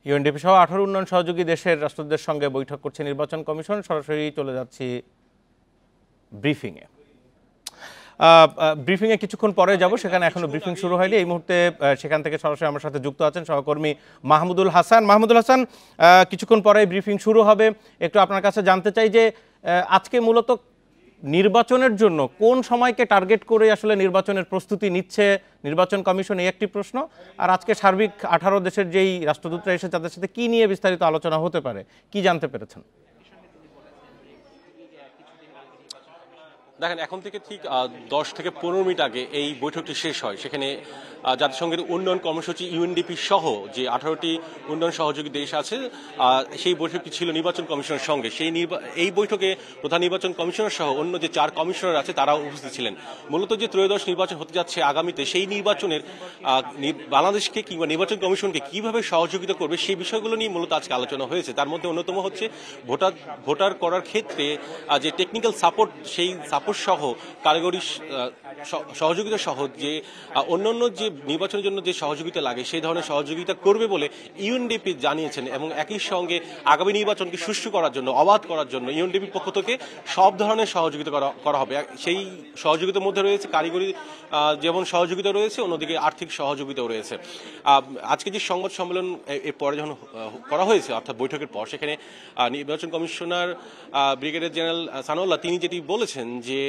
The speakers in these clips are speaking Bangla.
ইউএনডিপি সহ 18 উন্নয়ন সহযোগী দেশের রাষ্ট্রদের সঙ্গে বৈঠক করছে নির্বাচন কমিশন। সরাসরি চলে যাচ্ছি ব্রিফিংয়ে। ব্রিফিংয়ে কিছুক্ষণ পরে যাব, সেখানে এখনো ব্রিফিং শুরু হয়নি। এই মুহূর্তে সেখান থেকে সরাসরি আমার সাথে যুক্ত আছেন সহকর্মী মাহমুদুল হাসান। মাহমুদুল হাসান, কিছুক্ষণ পরে ব্রিফিং শুরু হবে। একটু আপনার কাছে জানতে চাই যে আজকে মূলত নির্বাচনের জন্য কোন সময়কে টার্গেট করে আসলে নির্বাচনের প্রস্তুতি নিচ্ছে নির্বাচন কমিশন, এই একটি প্রশ্ন। আর আজকে সার্বিক 18 দেশের যেই রাষ্ট্রদূতরা এসে তাদের সাথে কি নিয়ে বিস্তারিত আলোচনা হতে পারে, কি জানতে পেরেছেন? দেখেন, এখন থেকে ঠিক 10 থেকে 15 মিনিট আগে এই বৈঠকটি শেষ হয়। সেখানে জাতিসংঘের উন্নয়ন কর্মসূচি ইউএনডিপি সহ যে 18টি উন্নয়ন সহযোগী দেশ আছে, সেই বৈঠকটি ছিল নির্বাচন কমিশনের সঙ্গে। এই বৈঠকে প্রধান নির্বাচন কমিশনার সহ অন্য যে 4 কমিশনার আছে তারাও উপস্থিত ছিলেন। মূলত যে ত্রয়োদশ নির্বাচন হতে যাচ্ছে আগামীতে, সেই নির্বাচনের বাংলাদেশকে কিংবা নির্বাচন কমিশনকে কিভাবে সহযোগিতা করবে সেই বিষয়গুলো নিয়ে মূলত আজকে আলোচনা হয়েছে। তার মধ্যে অন্যতম হচ্ছে ভোটার করার ক্ষেত্রে যে টেকনিক্যাল সাপোর্ট, সেই সাপোর্ট সহ কারিগরি সহযোগিতা সহ যে অন্যান্য যে নির্বাচনের জন্য যে সহযোগিতা লাগে সেই ধরনের সহযোগিতা করবে বলে ইউএনডিপি জানিয়েছেন। এবং একই সঙ্গে আগামী নির্বাচনকে সুষ্ঠু করার জন্য, অবাধ করার জন্য ইউএনডিপির পক্ষ থেকে সব ধরনের সহযোগিতা করা হবে। সেই সহযোগিতার মধ্যে রয়েছে কারিগরি যেমন সহযোগিতা রয়েছে, অন্যদিকে আর্থিক সহযোগিতাও রয়েছে। আজকে যে সংবাদ সম্মেলন এর পরে যখন করা হয়েছে, অর্থাৎ বৈঠকের পর, সেখানে নির্বাচন কমিশনার ব্রিগেডিয়ার জেনারেল সানাউল্লাহ তিনি যেটি বলেছেন যে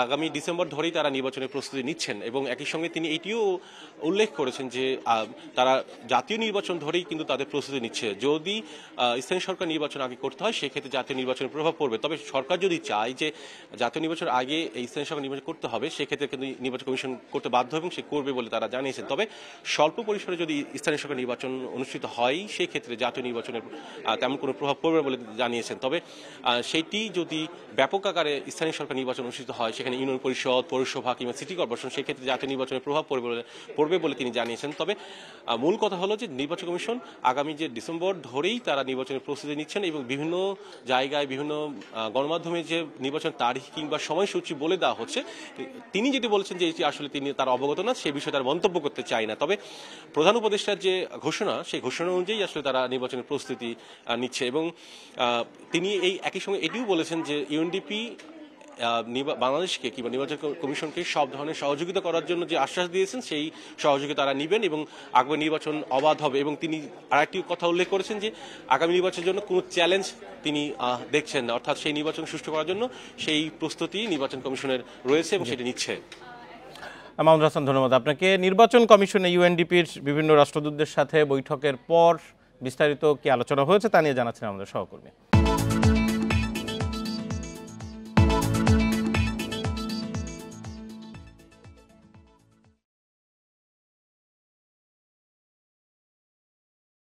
আগামী ডিসেম্বর ধরেই তারা নির্বাচনের প্রস্তুতি নিচ্ছেন। এবং একই সঙ্গে তিনি এটিও উল্লেখ করেছেন যে তারা জাতীয় নির্বাচন ধরেই কিন্তু তাদের প্রস্তুতি নিচ্ছে। যদি স্থানীয় সরকার নির্বাচন আগে করতে হয়, সেক্ষেত্রে জাতীয় নির্বাচনের প্রভাব পড়বে। তবে সরকার যদি চায় যে জাতীয় নির্বাচন আগে এই স্থানীয় সরকার নির্বাচন করতে হবে, সেক্ষেত্রে কিন্তু নির্বাচন কমিশন করতে বাধ্য এবং সে করবে বলে তারা জানিয়েছেন। তবে স্বল্প পরিসরে যদি স্থানীয় সরকার নির্বাচন অনুষ্ঠিত হয়, সেই ক্ষেত্রে জাতীয় নির্বাচনের তেমন কোনো প্রভাব পড়বে বলে জানিয়েছেন। তবে সেটি যদি ব্যাপক আকারে স্থানীয় সরকার নির্বাচন অনুষ্ঠিত হয়, সেখানে ইউনিয়ন পরিষদ, পৌরসভা কিংবা সিটি কর্পোরেশন, সেক্ষেত্রে জাতীয় নির্বাচনের প্রভাব পড়বে বলে তিনি জানিয়েছেন। তবে মূল কথা হলো যে নির্বাচন কমিশন আগামী যে ডিসেম্বর ধরেই তারা নির্বাচনের প্রস্তুতি নিচ্ছেন এবং বিভিন্ন জায়গায় বিভিন্ন গণমাধ্যমে যে নির্বাচন তারিখ কিংবা সময়সূচি বলে দেওয়া হচ্ছে, তিনি যেটি বলেছেন যে এটি আসলে তিনি তার অবগত না, সে বিষয়ে তার মন্তব্য করতে চায় না। তবে প্রধান উপদেষ্টার যে ঘোষণা, সেই ঘোষণা অনুযায়ী আসলে তারা নির্বাচনের প্রস্তুতি নিচ্ছে। এবং তিনি এই একই সঙ্গে এটিও বলেছেন যে ইউএনডিপি বাংলাদেশকে কিংবা নির্বাচন কমিশনকে সব ধরনের সহযোগিতা করার জন্য যে আশ্বাস দিয়েছেন, সেই সহযোগিতা তারা নেবেন এবং আগামী নির্বাচন অবাধ হবে। এবং তিনি আরেকটি কথা উল্লেখ করেছেন যে আগামী নির্বাচনের জন্য কোনো চ্যালেঞ্জ তিনি দেখছেন না, অর্থাৎ সেই নির্বাচন সুষ্ঠু করার জন্য সেই প্রস্তুতি নির্বাচন কমিশনের রয়েছে এবং সেটি নিচ্ছে। মাহমুদুল হাসান, ধন্যবাদ আপনাকে। নির্বাচন কমিশনে ইউএনডিপির বিভিন্ন রাষ্ট্রদূতদের সাথে বৈঠকের পর বিস্তারিত কি আলোচনা হয়েছে তা নিয়ে জানাচ্ছেন আমাদের সহকর্মী।